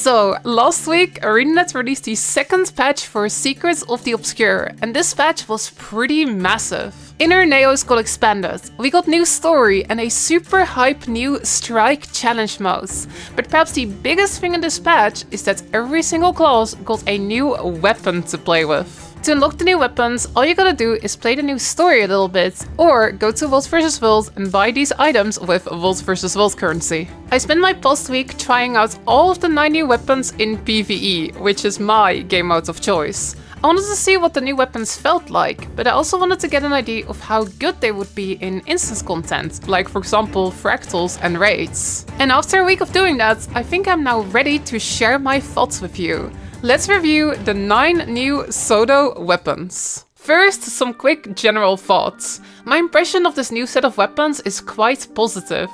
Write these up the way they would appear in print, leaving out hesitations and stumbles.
So, last week, ArenaNet released the second patch for Secrets of the Obscure, and this patch was pretty massive. Inner Neos got expanded, we got new story and a super hype new strike challenge mode. But perhaps the biggest thing in this patch is that every single class got a new weapon to play with. To unlock the new weapons, all you gotta do is play the new story a little bit, or go to World vs. World and buy these items with World vs. World currency. I spent my past week trying out all of the 9 new weapons in PvE, which is my game mode of choice. I wanted to see what the new weapons felt like, but I also wanted to get an idea of how good they would be in instance content, like for example fractals and raids. And after a week of doing that, I think I'm now ready to share my thoughts with you. Let's review the 9 new SotO weapons. First, some quick general thoughts. My impression of this new set of weapons is quite positive.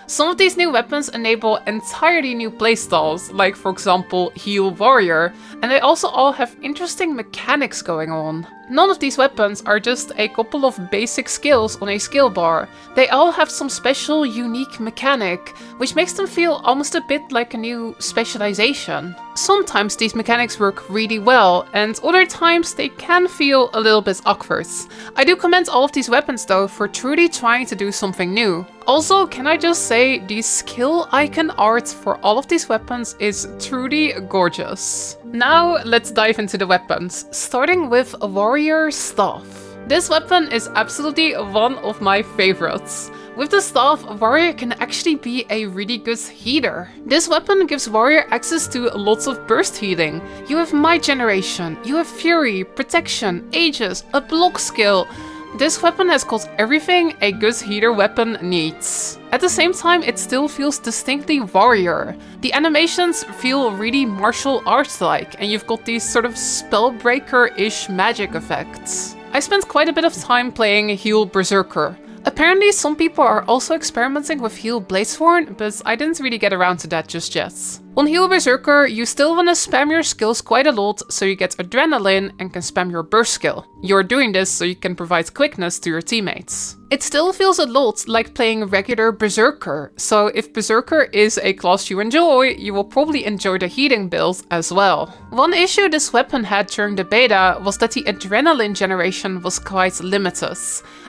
Some of these new weapons enable entirely new playstyles, like for example Heal Warrior, and they also all have interesting mechanics going on. None of these weapons are just a couple of basic skills on a skill bar. They all have some special, unique mechanic, which makes them feel almost a bit like a new specialization. Sometimes these mechanics work really well, and other times they can feel a little bit awkward. I do commend all of these weapons though for truly trying to do something new. Also, can I just say, the skill icon art for all of these weapons is truly gorgeous. Now let's dive into the weapons, starting with Warrior Staff. This weapon is absolutely one of my favorites. With the staff, Warrior can actually be a really good healer. This weapon gives Warrior access to lots of burst healing. You have Might Generation, you have Fury, Protection, Aegis, a block skill. This weapon has got everything a good healer weapon needs. At the same time, it still feels distinctly warrior. The animations feel really martial arts-like, and you've got these sort of spellbreaker-ish magic effects. I spent quite a bit of time playing Heal Berserker. Apparently some people are also experimenting with Heal Bladesworn, but I didn't really get around to that just yet. On Heal Berserker, you still want to spam your skills quite a lot, so you get adrenaline and can spam your burst skill. You're doing this so you can provide quickness to your teammates. It still feels a lot like playing regular Berserker, so if Berserker is a class you enjoy, you will probably enjoy the healing build as well. One issue this weapon had during the beta was that the adrenaline generation was quite limited.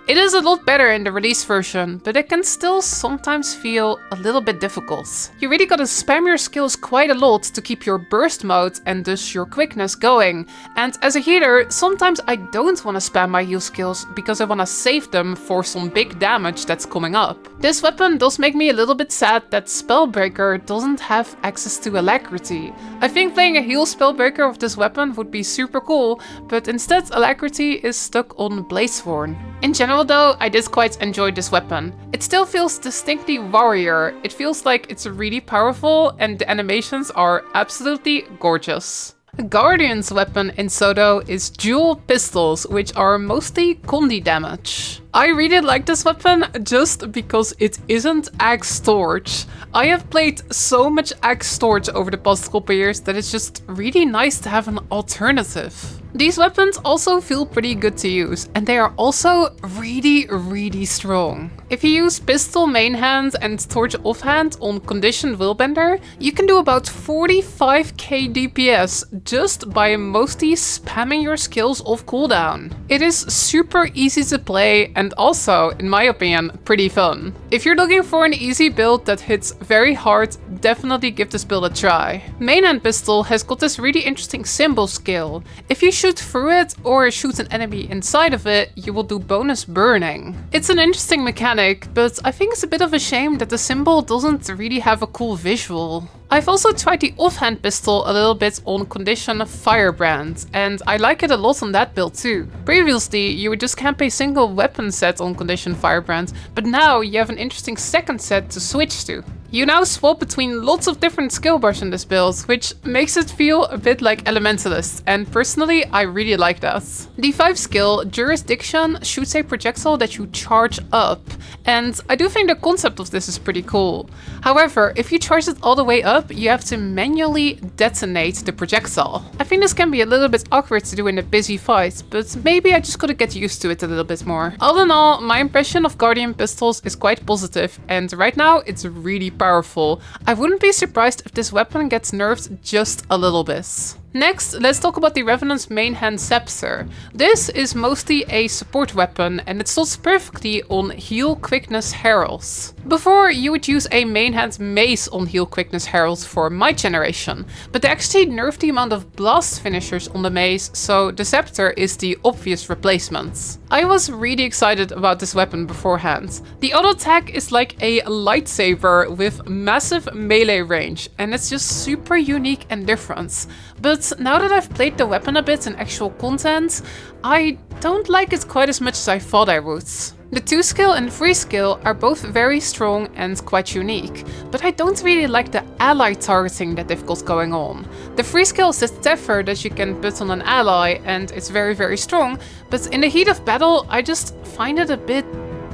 It is a lot better in the release version, but it can still sometimes feel a little bit difficult. You really gotta spam your skills quite a lot to keep your burst mode and thus your quickness going. And as a healer, sometimes I don't want to spam my heal skills because I want to save them for some big damage that's coming up. This weapon does make me a little bit sad that Spellbreaker doesn't have access to Alacrity. I think playing a heal Spellbreaker with this weapon would be super cool, but instead Alacrity is stuck on Bladesworn. In general though, I did quite enjoy this weapon. It still feels distinctly warrior. It feels like it's really powerful and the animations are absolutely gorgeous. A Guardian's weapon in SotO is dual pistols, which are mostly condi damage. I really like this weapon just because it isn't Axe Torch. I have played so much Axe Torch over the past couple years that it's just really nice to have an alternative. These weapons also feel pretty good to use, and they are also really strong. If you use pistol main hand and torch offhand on conditioned willbender, you can do about 45k DPS just by mostly spamming your skills off cooldown. It is super easy to play and also, in my opinion, pretty fun. If you're looking for an easy build that hits very hard, definitely give this build a try. Main hand pistol has got this really interesting symbol skill. If you shoot through it or shoot an enemy inside of it, you will do bonus burning. It's an interesting mechanic, but I think it's a bit of a shame that the symbol doesn't really have a cool visual. I've also tried the offhand pistol a little bit on condition Firebrand, and I like it a lot on that build too. Previously, you would just camp a single weapon set on condition Firebrand, but now you have an interesting second set to switch to. You now swap between lots of different skill bars in this build, which makes it feel a bit like Elementalist, and personally I really like that. The 5 skill, Jurisdiction, shoots a projectile that you charge up, and I do think the concept of this is pretty cool. However, if you charge it all the way up, you have to manually detonate the projectile. I think this can be a little bit awkward to do in a busy fight, but maybe I just gotta get used to it a little bit more. All in all, my impression of Guardian pistols is quite positive, and right now it's really powerful. powerful. I wouldn't be surprised if this weapon gets nerfed just a little bit. Next, let's talk about the Revenant's main hand Scepter. This is mostly a support weapon and it slots perfectly on heal quickness heralds. Before, you would use a main hand mace on heal quickness heralds for my generation, but they actually nerfed the amount of blast finishers on the mace, so the Scepter is the obvious replacement. I was really excited about this weapon beforehand. The auto attack is like a lightsaber with massive melee range, and it's just super unique and different. But now that I've played the weapon a bit in actual content, I don't like it quite as much as I thought I would. The 2 skill and 3 skill are both very strong and quite unique, but I don't really like the ally targeting that they've got going on. The 3 skill is this tether that you can put on an ally and it's very strong, but in the heat of battle I just find it a bit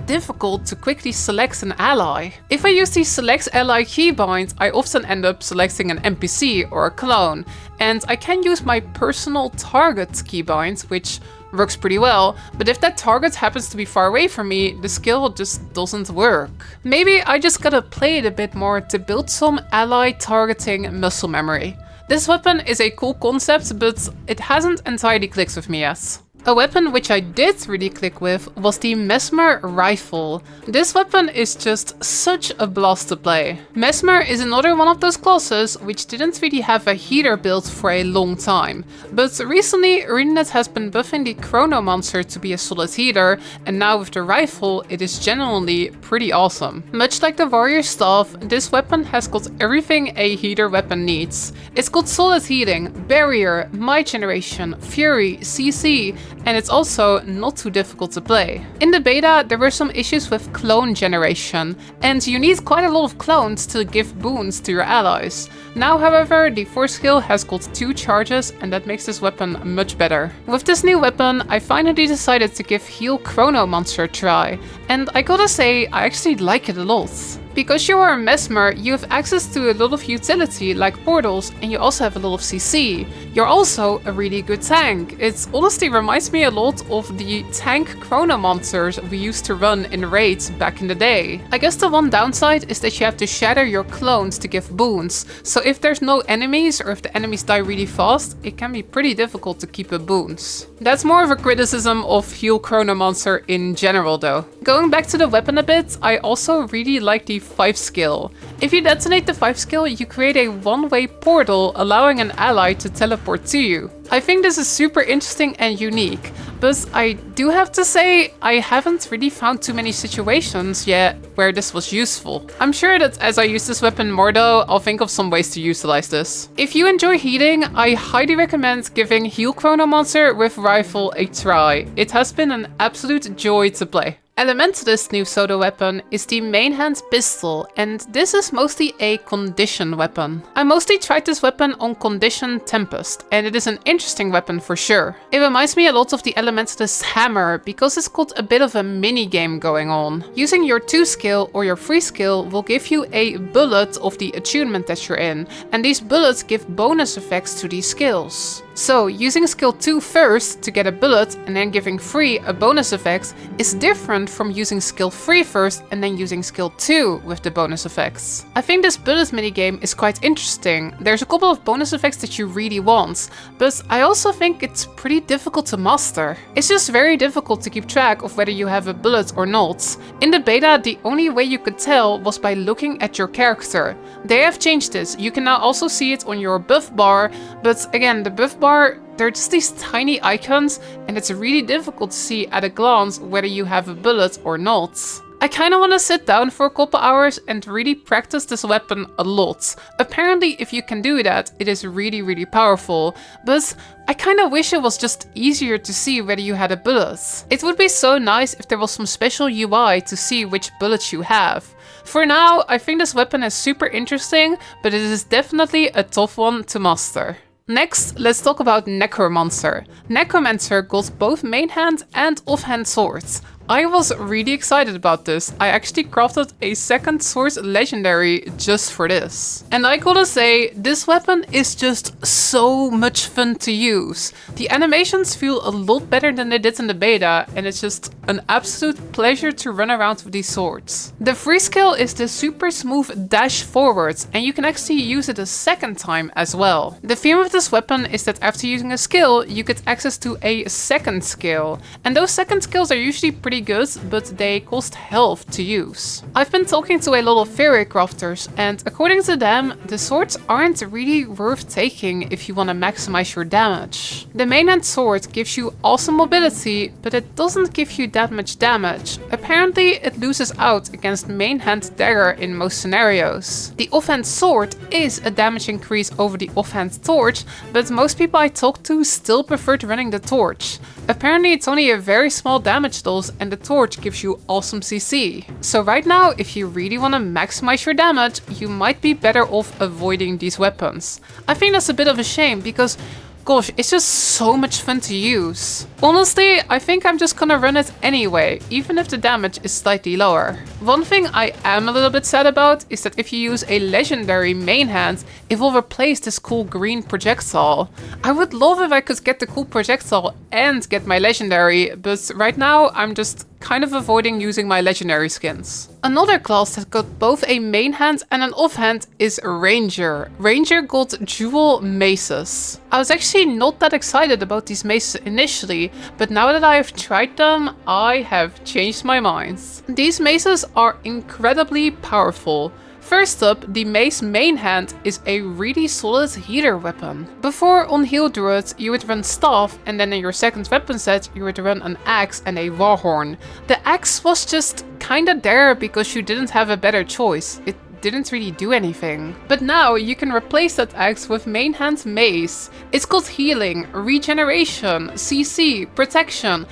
difficult to quickly select an ally. If I use the select ally keybind, I often end up selecting an NPC or a clone, and I can use my personal target keybind, which works pretty well, but if that target happens to be far away from me, the skill just doesn't work. Maybe I just gotta play it a bit more to build some ally targeting muscle memory. This weapon is a cool concept, but it hasn't entirely clicked with me yet. A weapon which I did really click with was the Mesmer Rifle. This weapon is just such a blast to play. Mesmer is another one of those classes which didn't really have a healer build for a long time. But recently ArenaNet has been buffing the Necromancer to be a solid healer, and now with the rifle it is genuinely pretty awesome. Much like the warrior staff, this weapon has got everything a healer weapon needs. It's got solid healing, barrier, my generation, fury, CC, and it's also not too difficult to play. In the beta, there were some issues with clone generation, and you need quite a lot of clones to give boons to your allies. Now, however, the 4 skill has got 2 charges, and that makes this weapon much better. With this new weapon, I finally decided to give Heal Necromancer a try, and I gotta say, I actually like it a lot. Because you are a Mesmer, you have access to a lot of utility like portals, and you also have a lot of CC. You're also a really good tank. It honestly reminds me a lot of the tank Necromancers we used to run in raids back in the day. I guess the one downside is that you have to shatter your clones to give boons, so if there's no enemies or if the enemies die really fast, it can be pretty difficult to keep up boons. That's more of a criticism of Heal Necromancer in general though. Going back to the weapon a bit, I also really like the 5 skill. If you detonate the 5 skill, you create a one-way portal allowing an ally to teleport to you. I think this is super interesting and unique, but I do have to say I haven't really found too many situations yet where this was useful. I'm sure that as I use this weapon more though, I'll think of some ways to utilize this. If you enjoy healing, I highly recommend giving Heal Necromancer with Rifle a try. It has been an absolute joy to play. Elementalist new SotO weapon is the main hand pistol, and this is mostly a condition weapon. I mostly tried this weapon on condition Tempest, and it is an interesting weapon for sure. It reminds me a lot of the Elementalist hammer because it's got a bit of a mini game going on. Using your 2 skill or your 3 skill will give you a bullet of the attunement that you're in, and these bullets give bonus effects to these skills. So using skill 2 first to get a bullet and then giving 3 a bonus effect is different from using skill 3 first and then using skill 2 with the bonus effects. I think this bullet minigame is quite interesting. There's a couple of bonus effects that you really want, but I also think it's pretty difficult to master. It's just very difficult to keep track of whether you have a bullet or not. In the beta, the only way you could tell was by looking at your character. They have changed this. You can now also see it on your buff bar, but again, the buff bar, they're just these tiny icons, and it's really difficult to see at a glance whether you have a bullet or not. I kinda wanna sit down for a couple hours and really practice this weapon a lot. Apparently, if you can do that, it is really powerful, but I kinda wish it was just easier to see whether you had a bullet. It would be so nice if there was some special UI to see which bullets you have. For now, I think this weapon is super interesting, but it is definitely a tough one to master. Next, let's talk about Necromancer. Necromancer got both main hand and offhand swords. I was really excited about this. I actually crafted a second Swords Legendary just for this. And I gotta say, this weapon is just so much fun to use. The animations feel a lot better than they did in the beta, and it's just an absolute pleasure to run around with these swords. The free skill is the super smooth dash forwards, and you can actually use it a second time as well. The theme of this weapon is that after using a skill, you get access to a second skill. And those second skills are usually pretty good, but they cost health to use. I've been talking to a lot of fairy crafters, and according to them, the swords aren't really worth taking if you want to maximize your damage. The main hand sword gives you awesome mobility, but it doesn't give you that much damage. Apparently, it loses out against main hand dagger in most scenarios. The offhand sword is a damage increase over the offhand torch, but most people I talked to still preferred running the torch. Apparently it's only a very small damage loss and the torch gives you awesome CC. So right now, if you really want to maximize your damage, you might be better off avoiding these weapons. I think that's a bit of a shame because gosh, it's just so much fun to use. Honestly, I think I'm just gonna run it anyway, even if the damage is slightly lower. One thing I am a little bit sad about is that if you use a legendary main hand, it will replace this cool green projectile. I would love if I could get the cool projectile and get my legendary, but right now I'm just kind of avoiding using my legendary skins. Another class that got both a main hand and an offhand is Ranger. Ranger got dual maces. I was actually not that excited about these maces initially, but now that I have tried them, I have changed my mind. These maces are incredibly powerful. First up, the mace main hand is a really solid healer weapon. Before on heal druids, you would run staff, and then in your second weapon set, you would run an axe and a warhorn. The axe was just kinda there because you didn't have a better choice. It didn't really do anything. But now you can replace that axe with main hand mace. It's got healing, regeneration, CC, protection.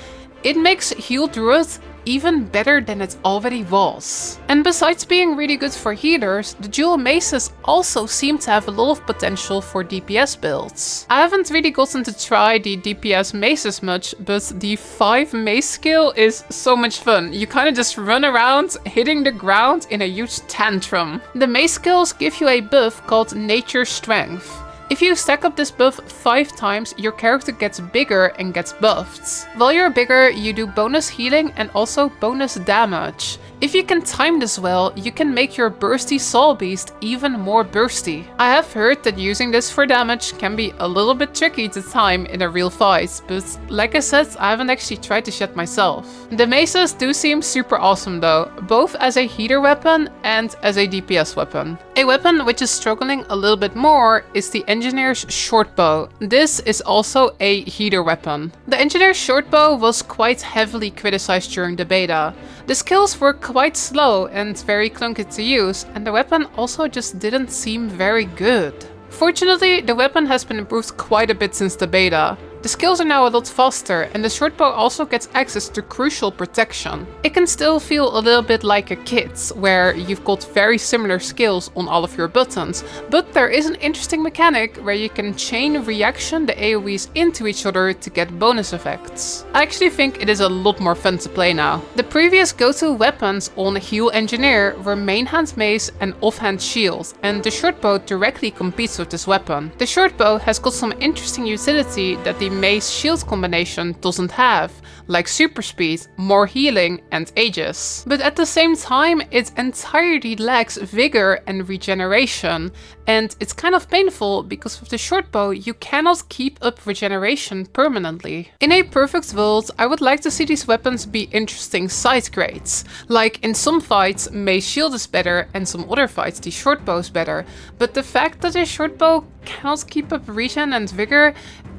It makes heal druids even better than it already was. And besides being really good for healers, the dual maces also seem to have a lot of potential for DPS builds. I haven't really gotten to try the DPS maces much, but the 5 mace skill is so much fun. You kind of just run around hitting the ground in a huge tantrum. The mace skills give you a buff called Nature Strength. If you stack up this buff 5 times, your character gets bigger and gets buffed. While you're bigger, you do bonus healing and also bonus damage. If you can time this well, you can make your bursty Saw Beast even more bursty. I have heard that using this for damage can be a little bit tricky to time in a real fight, but like I said, I haven't actually tried this yet myself. The maces do seem super awesome though, both as a healer weapon and as a DPS weapon. A weapon which is struggling a little bit more is the Engineer's Shortbow. This is also a healer weapon. The Engineer's Shortbow was quite heavily criticized during the beta. The skills were quite slow and very clunky to use, and the weapon also just didn't seem very good. Fortunately, the weapon has been improved quite a bit since the beta. The skills are now a lot faster, and the shortbow also gets access to crucial protection. It can still feel a little bit like a kit, where you've got very similar skills on all of your buttons, but there is an interesting mechanic where you can chain reaction the AoEs into each other to get bonus effects. I actually think it is a lot more fun to play now. The previous go-to weapons on Heal Engineer were main hand mace and offhand shield, and the shortbow directly competes with this weapon. The shortbow has got some interesting utility that the mace shield combination doesn't have, like super speed, more healing and aegis. But at the same time, it entirely lacks vigor and regeneration, and it's kind of painful because with the shortbow you cannot keep up regeneration permanently. In a perfect world, I would like to see these weapons be interesting side grades. Like in some fights mace shield is better and some other fights the shortbow is better, but the fact that the shortbow cannot keep up regen and vigor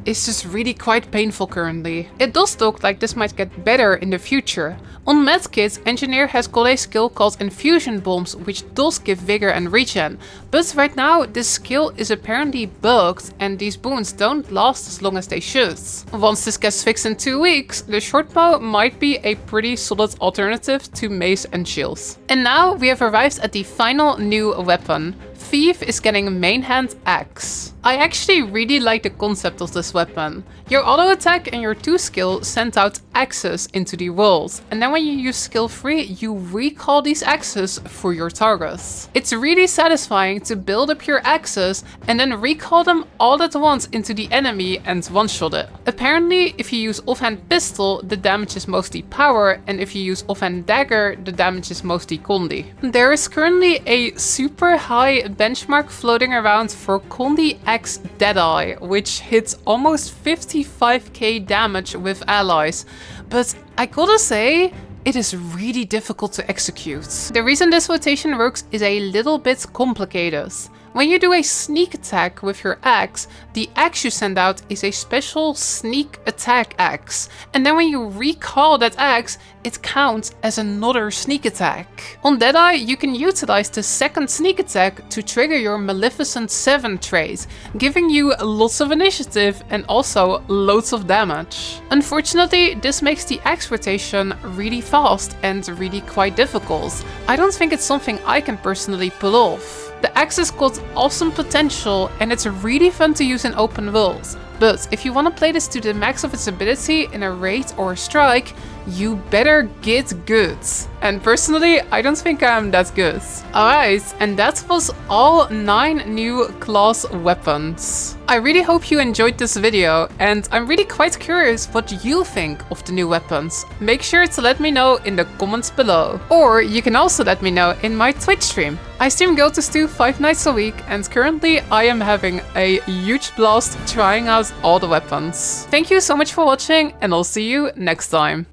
is just really quite painful currently. It does look like this might get better in the future. On medkit, Engineer has got a skill called Infusion Bombs, which does give vigor and regen, but right now this skill is apparently bugged and these boons don't last as long as they should. Once this gets fixed in 2 weeks, the shortbow might be a pretty solid alternative to mace and shields. And now we have arrived at the final new weapon. Thief is getting main hand axe. I actually really like the concept of this weapon. Your auto attack and your 2 skill send out axes into the world, and then when you use skill 3, you recall these axes for your targets. It's really satisfying to build up your axes and then recall them all at once into the enemy and one-shot it. Apparently, if you use offhand pistol, the damage is mostly power, and if you use offhand dagger, the damage is mostly condi. There is currently a super high benchmark floating around for Condi X Deadeye, which hits almost 55k damage with allies, but I gotta say, it is really difficult to execute. The reason this rotation works is a little bit complicated. When you do a sneak attack with your axe, the axe you send out is a special sneak attack axe. And then when you recall that axe, it counts as another sneak attack. On Deadeye, you can utilize the second sneak attack to trigger your Maleficent 7 trait, giving you lots of initiative and also loads of damage. Unfortunately, this makes the axe rotation really fast and really quite difficult. I don't think it's something I can personally pull off. The axe has got awesome potential and it's really fun to use in open worlds, but if you want to play this to the max of its ability in a raid or a strike, you better get good. And personally, I don't think I'm that good. Alright, and that was all 9 new class weapons. I really hope you enjoyed this video, and I'm really quite curious what you think of the new weapons. Make sure to let me know in the comments below. Or you can also let me know in my Twitch stream. I stream GW2 5 nights a week, and currently I am having a huge blast trying out all the weapons. Thank you so much for watching, and I'll see you next time.